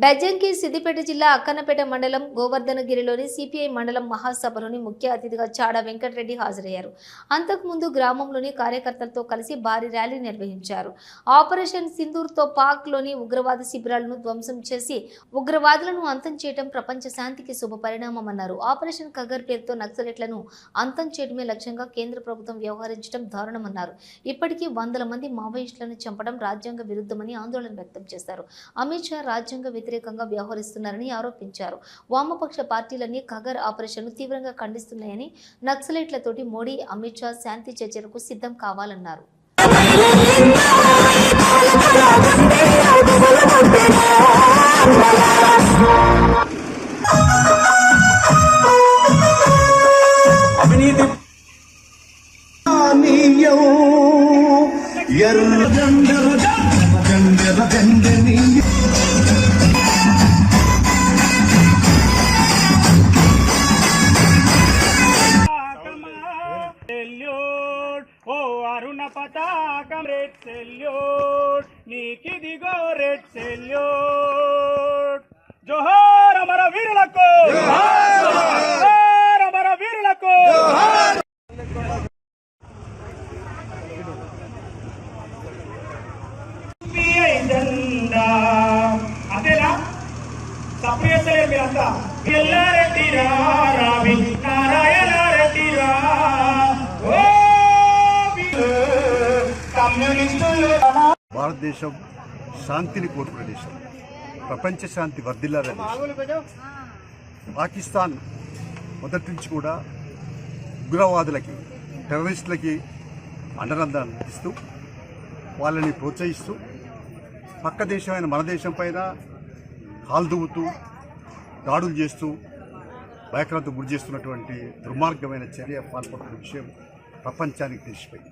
బెజ్జంకి సిద్దిపేట జిల్లా అక్కన్నపేట మండలం గోవర్ధనగిరిలోని సిపిఐ మండలం మహాసభలోని ముఖ్య అతిథిగా చాడ వెంకటరెడ్డి హాజరయ్యారు. అంతకుముందు గ్రామంలోని కార్యకర్తలతో కలిసి భారీ ర్యాలీ నిర్వహించారు. ఆపరేషన్ సింధూర్తో పాక్లోని ఉగ్రవాద శిబిరాలను ధ్వంసం చేసి ఉగ్రవాదులను అంతం చేయడం ప్రపంచ శాంతికి శుభ పరిణామమన్నారు. ఆపరేషన్ కగర్ పేరుతో నక్సలెట్లను అంతం చేయడమే లక్ష్యంగా కేంద్ర ప్రభుత్వం వ్యవహరించడం దారుణమన్నారు. ఇప్పటికీ వందల మంది మావోయిస్టులను చంపడం రాజ్యాంగ విరుద్ధమని ఆందోళన వ్యక్తం చేశారు. అమిత్ షా రాజ్యాంగ వ్యతిరేకంగా వ్యవహరిస్తున్నారని ఆరోపించారు. వామపక్ష పార్టీలన్నీ కగర్ ఆపరేషన్ను తీవ్రంగా ఖండిస్తున్నాయని, నక్సలైట్లతోటి మోడీ అమిత్ షా శాంతి చర్చలకు సిద్ధం కావాలన్నారు. ఓ అరుణ పతాకం రెడ్ సెల్యూట్ నీకిదిగో రెడ్ సెల్యూట్. జోహార్ అమర వీరులకు, జోహార్ అమర వీరులకు. జెండా అదేనా తప్పేసలేదు మీరంతా. ఎల్లారెడ్డి రావి నారాయణ రెడ్డి రా. భారతదేశం శాంతిని కోరుకునే దేశం, ప్రపంచ శాంతి వర్ధిల్లాలని దేశం. పాకిస్తాన్ మొదటి నుంచి కూడా ఉగ్రవాదులకి, టెర్రరిస్టులకి అండదండలు ఇస్తూ వాళ్ళని ప్రోత్సహిస్తూ పక్క దేశమైన మన దేశం పైన కాల్దువుతూ దాడులు చేస్తూ భయక్రాంతికి గురి చేస్తున్నటువంటి దుర్మార్గమైన చర్య పాల్పడుతున్న విషయం ప్రపంచానికి తెలిసిపోయింది.